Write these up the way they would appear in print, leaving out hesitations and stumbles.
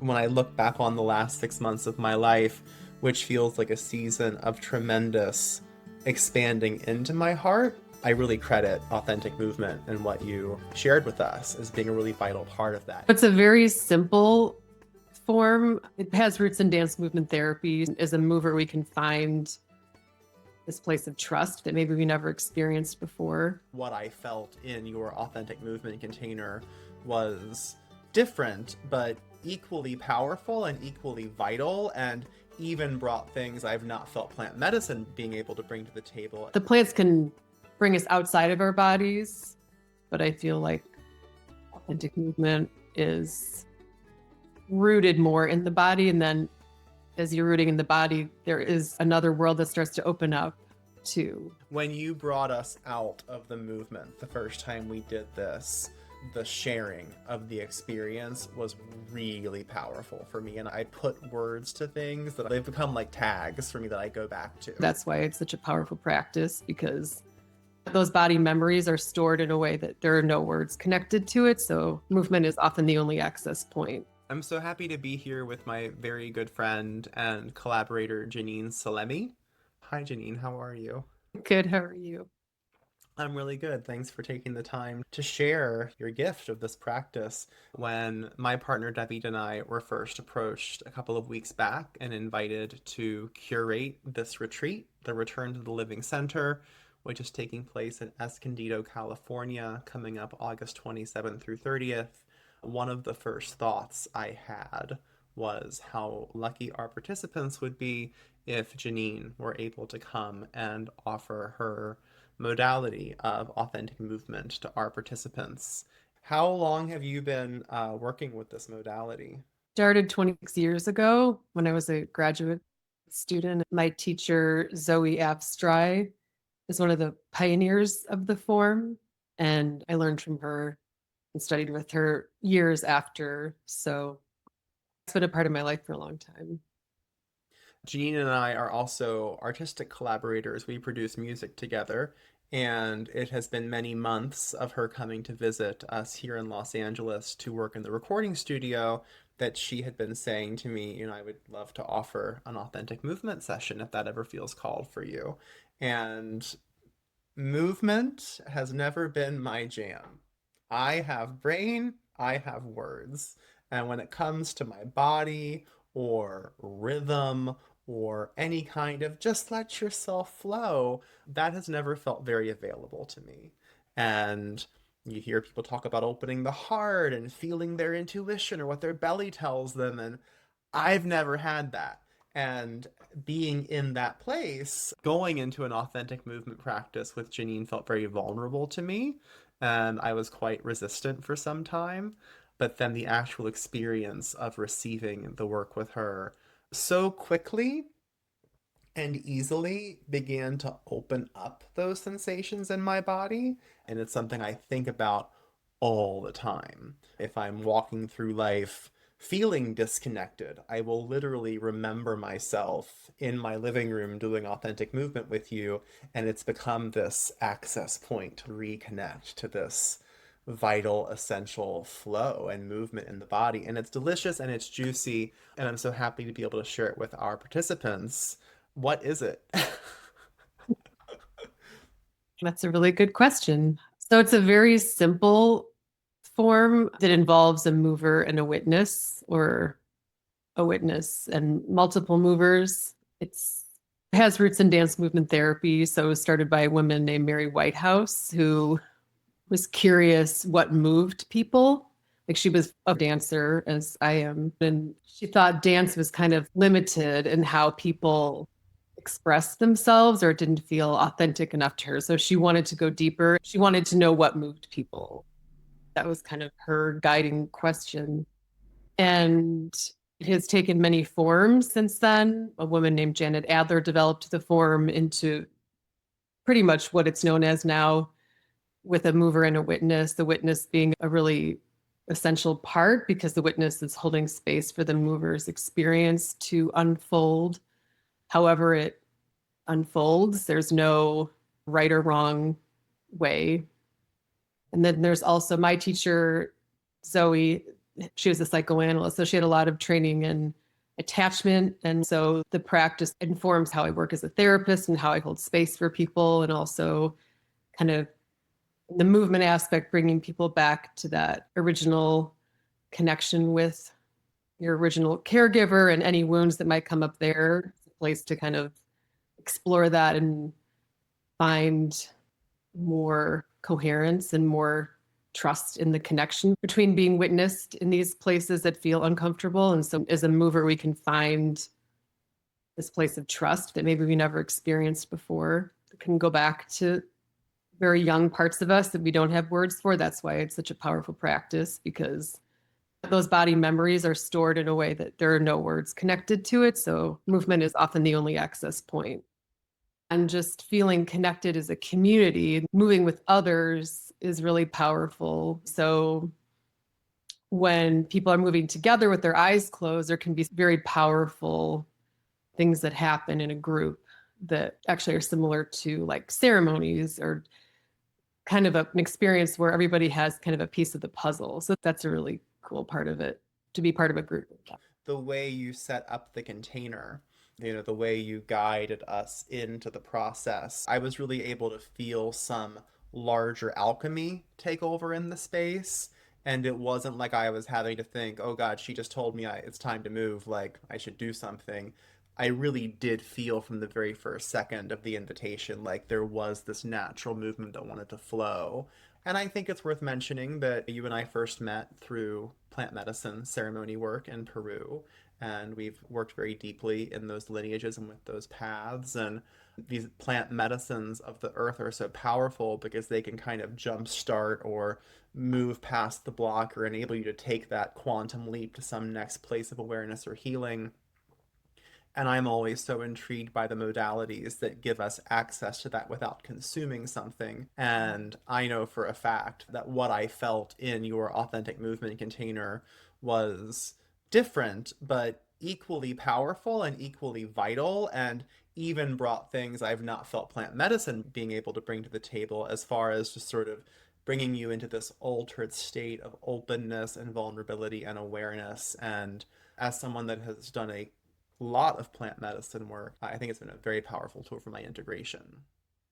when I look back on the last 6 months of my life, which feels like a season of tremendous expanding into my heart, I really credit authentic movement and what you shared with us as being a really vital part of that. It's a very simple form. It has roots in dance movement therapy. As a mover, we can find this place of trust that maybe we never experienced before. What I felt in your authentic movement container was different, but equally powerful and equally vital, and even brought things I've not felt plant medicine being able to bring to the table. The plants can bring us outside of our bodies, but I feel like authentic movement is rooted more in the body. And then as you're rooting in the body, there is another world that starts to open up too. When you brought us out of the movement the first time we did this, the sharing of the experience was really powerful for me. And I put words to things that they've become like tags for me that I go back to. That's why it's such a powerful practice, because those body memories are stored in a way that there are no words connected to it. So movement is often the only access point. I'm so happy to be here with my very good friend and collaborator, Jeannine Salemi. Hi, Jeannine. How are you? Good. How are you? I'm really good. Thanks for taking the time to share your gift of this practice. When my partner David and I were first approached a couple of weeks back and invited to curate this retreat, the Return to the Living Center, which is taking place in Escondido, California, coming up August 27th through 30th, one of the first thoughts I had was how lucky our participants would be if Jeannine were able to come and offer her modality of authentic movement to our participants. How long have you been working with this modality? Started 26 years ago when I was a graduate student. My teacher, Zoe Abstrai, is one of the pioneers of the form, and I learned from her and studied with her years after. So it's been a part of my life for a long time. Jeannine and I are also artistic collaborators. We produce music together, and it has been many months of her coming to visit us here in Los Angeles to work in the recording studio that she had been saying to me, I would love to offer an authentic movement session if that ever feels called for you. And movement has never been my jam. I have brain, I have words. And when it comes to my body or rhythm or any kind of just let yourself flow, that has never felt very available to me. And you hear people talk about opening the heart and feeling their intuition or what their belly tells them, and I've never had that. And being in that place, going into an authentic movement practice with Jeannine felt very vulnerable to me, and I was quite resistant for some time. But then the actual experience of receiving the work with her so quickly and easily began to open up those sensations in my body. And it's something I think about all the time. If I'm walking through life feeling disconnected, I will literally remember myself in my living room doing authentic movement with you, and it's become this access point to reconnect to this vital, essential flow and movement in the body. And it's delicious and it's juicy, and I'm so happy to be able to share it with our participants. What is it? That's a really good question. So it's a very simple form that involves a mover and a witness, or a witness and multiple movers. It has roots in dance movement therapy. So it was started by a woman named Mary Whitehouse, who was curious what moved people. Like, she was a dancer, as I am, and she thought dance was kind of limited in how people expressed themselves, or it didn't feel authentic enough to her. So she wanted to go deeper. She wanted to know what moved people. That was kind of her guiding question. And it has taken many forms since then. A woman named Janet Adler developed the form into pretty much what it's known as now, with a mover and a witness, the witness being a really essential part, because the witness is holding space for the mover's experience to unfold however it unfolds. There's no right or wrong way. And then there's also my teacher, Zoe, She was a psychoanalyst, so she had a lot of training in attachment. And so the practice informs how I work as a therapist and how I hold space for people, and also kind of the movement aspect, bringing people back to that original connection with your original caregiver and any wounds that might come up there. It's a place to kind of explore that and find more coherence and more trust in the connection between being witnessed in these places that feel uncomfortable. And so as a mover, we can find this place of trust that maybe we never experienced before. We can go back to very young parts of us that we don't have words for. That's why it's such a powerful practice, because those body memories are stored in a way that there are no words connected to it. So movement is often the only access point. And just feeling connected as a community, moving with others is really powerful. So when people are moving together with their eyes closed, there can be very powerful things that happen in a group that actually are similar to like ceremonies, or kind of an experience where everybody has kind of a piece of the puzzle. So that's a really cool part of it, to be part of a group. The way you set up the container, the way you guided us into the process, I was really able to feel some larger alchemy take over in the space. And it wasn't like I was having to think, oh God, she just told me it's time to move, like I should do something. I really did feel from the very first second of the invitation like there was this natural movement that wanted to flow. And I think it's worth mentioning that you and I first met through plant medicine ceremony work in Peru. And we've worked very deeply in those lineages and with those paths. And these plant medicines of the earth are so powerful because they can kind of jumpstart or move past the block or enable you to take that quantum leap to some next place of awareness or healing. And I'm always so intrigued by the modalities that give us access to that without consuming something. And I know for a fact that what I felt in your authentic movement container was different, but equally powerful and equally vital, and even brought things I've not felt plant medicine being able to bring to the table, as far as just sort of bringing you into this altered state of openness and vulnerability and awareness. And as someone that has done a lot of plant medicine work, I think it's been a very powerful tool for my integration.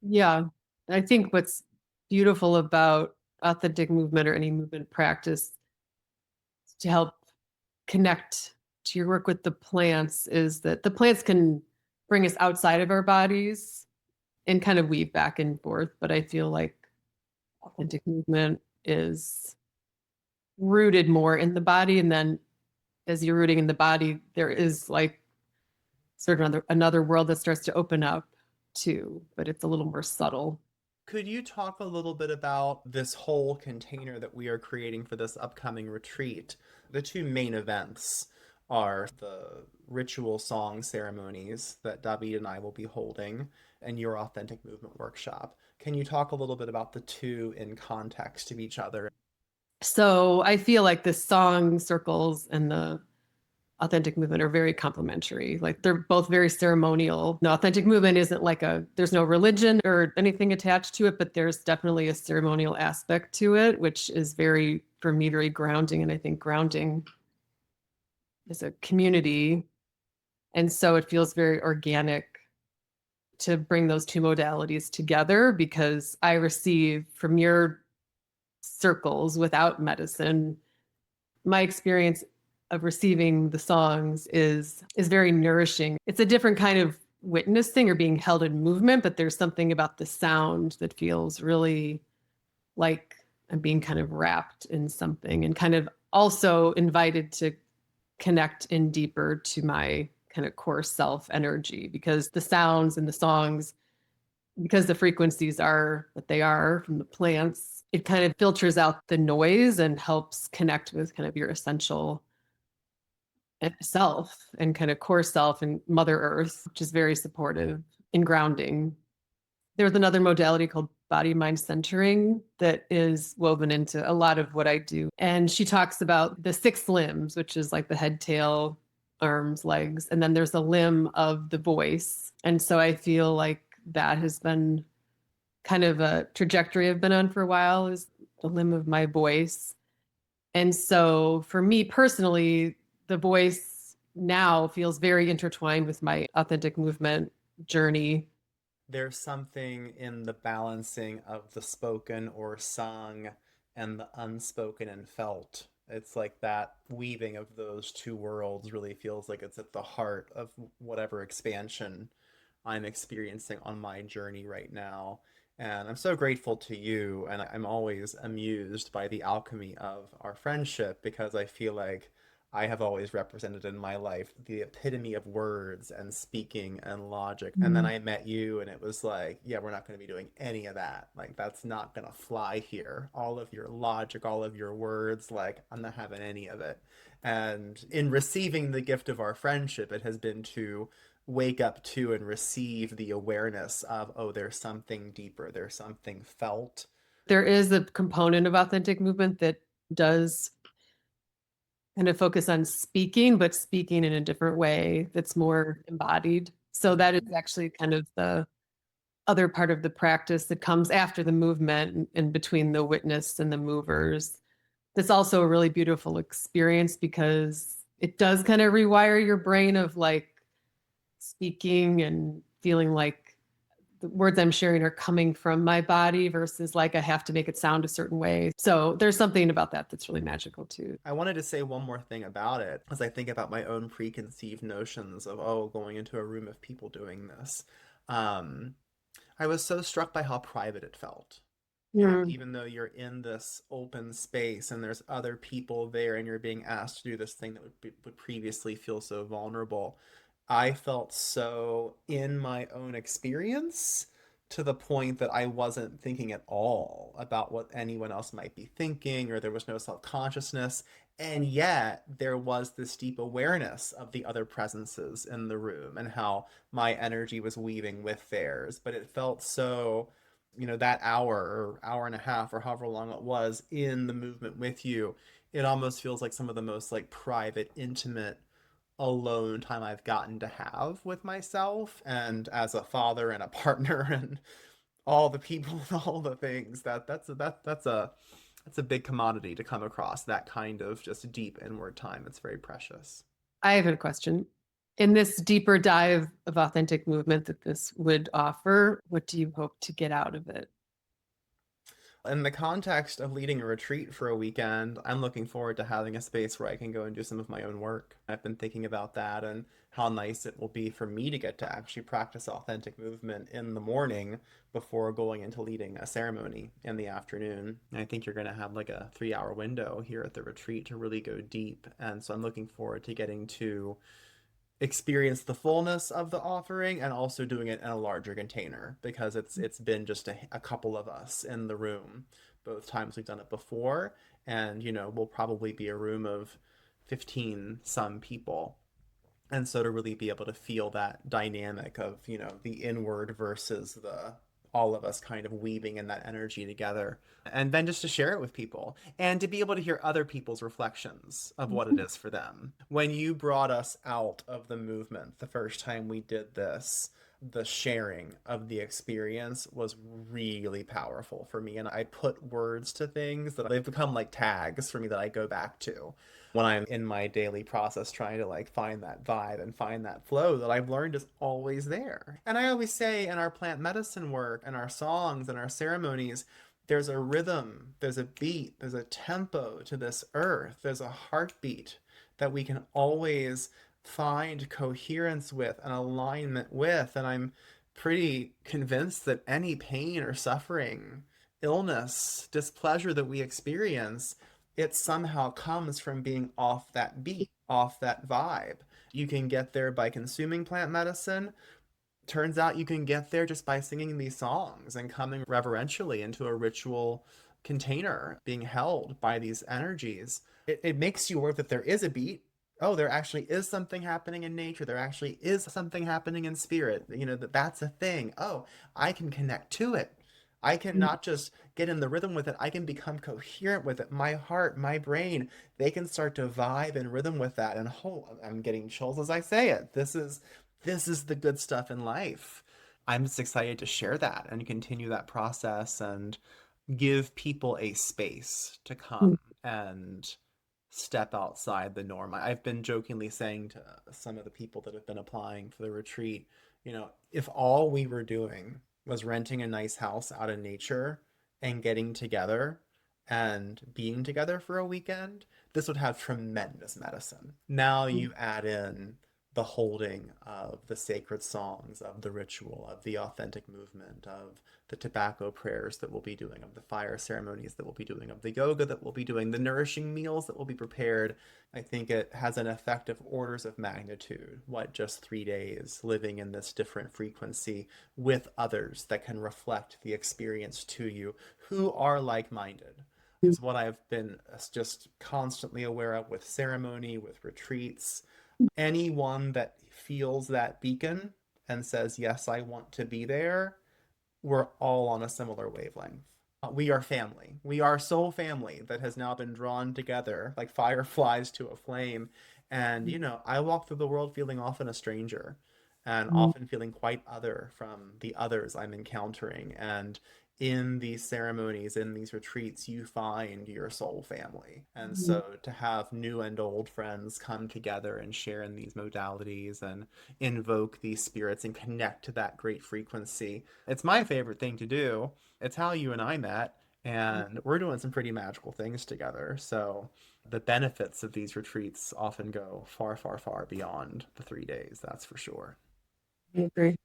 Yeah. I think what's beautiful about authentic movement or any movement practice to help connect to your work with the plants is that the plants can bring us outside of our bodies and kind of weave back and forth. But I feel like authentic movement is rooted more in the body. And then as you're rooting in the body, there is like sort of another world that starts to open up too, but it's a little more subtle. Could you talk a little bit about this whole container that we are creating for this upcoming retreat? The two main events are the ritual song ceremonies that David and I will be holding, and your authentic movement workshop. Can you talk a little bit about the two in context of each other? So I feel like the song circles and the authentic movement are very complementary. Like they're both very ceremonial. The authentic movement isn't like there's no religion or anything attached to it, but there's definitely a ceremonial aspect to it, which is very, for me, very grounding. And I think grounding is a community. And so it feels very organic to bring those two modalities together, because I receive from your circles without medicine, my experience of receiving the songs is very nourishing. It's a different kind of witnessing or being held in movement, but there's something about the sound that feels really like I'm being kind of wrapped in something, and kind of also invited to connect in deeper to my kind of core self energy, because the sounds and the songs, because the frequencies are what they are from the plants, it kind of filters out the noise and helps connect with kind of your essential self and kind of core self and Mother Earth, which is very supportive in grounding. There's another modality called body mind centering that is woven into a lot of what I do. And she talks about the six limbs, which is like the head, tail, arms, legs. And then there's a limb of the voice. And so I feel like that has been kind of a trajectory I've been on for a while, is the limb of my voice. And so for me personally, the voice now feels very intertwined with my authentic movement journey. There's something in the balancing of the spoken or sung and the unspoken and felt. It's like that weaving of those two worlds really feels like it's at the heart of whatever expansion I'm experiencing on my journey right now. And I'm so grateful to you, and I'm always amused by the alchemy of our friendship because I feel like I have always represented in my life the epitome of words and speaking and logic. And then Mm. I met you, and it was like, yeah, we're not going to be doing any of that. Like, that's not going to fly here. All of your logic, all of your words, like, I'm not having any of it. And in receiving the gift of our friendship, it has been to wake up to and receive the awareness of, oh, there's something deeper, there's something felt. There is a component of authentic movement that does kind of focus on speaking, but speaking in a different way that's more embodied. So that is actually kind of the other part of the practice that comes after the movement and between the witness and the movers. That's also a really beautiful experience because it does kind of rewire your brain of like speaking and feeling like the words I'm sharing are coming from my body versus like I have to make it sound a certain way. So there's something about that that's really magical too. I wanted to say one more thing about it as I think about my own preconceived notions of, oh, going into a room of people doing this. Um, I was so struck by how private it felt. Mm. Even though you're in this open space and there's other people there and you're being asked to do this thing that would previously feel so vulnerable, I felt so in my own experience to the point that I wasn't thinking at all about what anyone else might be thinking, or there was no self-consciousness. And yet there was this deep awareness of the other presences in the room and how my energy was weaving with theirs. But it felt so, that hour or hour and a half or however long it was in the movement with you, it almost feels like some of the most like private, intimate, alone time I've gotten to have with myself and as a father and a partner and all the people and all the things that's a big commodity to come across, that kind of just deep inward time. It's very precious. I have a question. In this deeper dive of authentic movement that this would offer, what do you hope to get out of it? In the context of leading a retreat for a weekend, I'm looking forward to having a space where I can go and do some of my own work. I've been thinking about that and how nice it will be for me to get to actually practice authentic movement in the morning before going into leading a ceremony in the afternoon. And I think you're going to have like a 3 hour window here at the retreat to really go deep. And so I'm looking forward to getting to experience the fullness of the offering and also doing it in a larger container because it's been just a couple of us in the room both times we've done it before. And we'll probably be a room of 15 some people, and so to really be able to feel that dynamic of the inward versus the all of us kind of weaving in that energy together, and then just to share it with people and to be able to hear other people's reflections of what it is for them. When you brought us out of the movement the first time we did this, the sharing of the experience was really powerful for me, and I put words to things that they've become like tags for me that I go back to when I'm in my daily process trying to like find that vibe and find that flow that I've learned is always there. And I always say in our plant medicine work and our songs and our ceremonies, there's a rhythm, there's a beat, there's a tempo to this earth, there's a heartbeat that we can always find coherence with and alignment with. And I'm pretty convinced that any pain or suffering, illness, displeasure that we experience, it somehow comes from being off that beat, off that vibe. You can get there by consuming plant medicine. Turns out you can get there just by singing these songs and coming reverentially into a ritual container, being held by these energies. It makes you aware that there is a beat. Oh, there actually is something happening in nature. There actually is something happening in spirit. That's a thing. Oh, I can connect to it. I can not just get in the rhythm with it, I can become coherent with it. My heart, my brain, they can start to vibe in rhythm with that. And I'm getting chills as I say it. This is the good stuff in life. I'm just excited to share that and continue that process and give people a space to come and step outside the norm. I've been jokingly saying to some of the people that have been applying for the retreat, if all we were doing was renting a nice house out in nature and getting together and being together for a weekend, this would have tremendous medicine. Now you add in the holding of the sacred songs, of the ritual, of the authentic movement, of the tobacco prayers that we'll be doing, of the fire ceremonies that we'll be doing, of the yoga that we'll be doing, the nourishing meals that will be prepared. I think it has an effect of orders of magnitude. What, just 3 days living in this different frequency with others that can reflect the experience to you who are like minded is what I've been just constantly aware of with ceremony, with retreats. Anyone that feels that beacon and says, yes, I want to be there, we're all on a similar wavelength. We are family. We are soul family that has now been drawn together like fireflies to a flame. And, I walk through the world feeling often a stranger and often feeling quite other from the others I'm encountering. And in these ceremonies, in these retreats, you find your soul family. And so to have new and old friends come together and share in these modalities and invoke these spirits and connect to that great frequency, it's my favorite thing to do. It's how you and I met, and we're doing some pretty magical things together. So the benefits of these retreats often go far, far, far beyond the 3 days, that's for sure. I agree.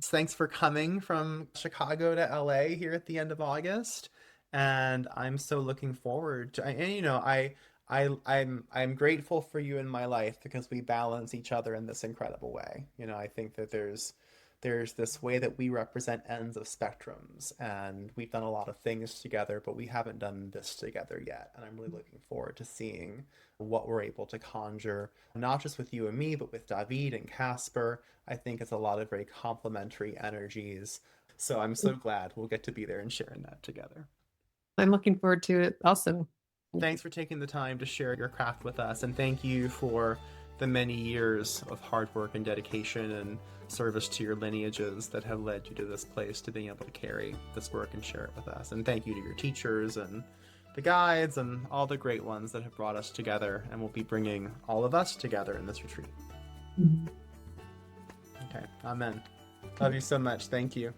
Thanks for coming from Chicago to LA here at the end of August. And I'm so looking forward to, and I'm grateful for you in my life because we balance each other in this incredible way. I think that there's this way that we represent ends of spectrums, and we've done a lot of things together, but we haven't done this together yet. And I'm really looking forward to seeing what we're able to conjure, not just with you and me, but with David and Casper. I think it's a lot of very complementary energies. So I'm so glad we'll get to be there and sharing that together. I'm looking forward to it also. Thanks for taking the time to share your craft with us, and thank you for the many years of hard work and dedication and service to your lineages that have led you to this place, to being able to carry this work and share it with us. And thank you to your teachers and the guides and all the great ones that have brought us together and will be bringing all of us together in this retreat. Okay, amen. Love you so much. Thank you.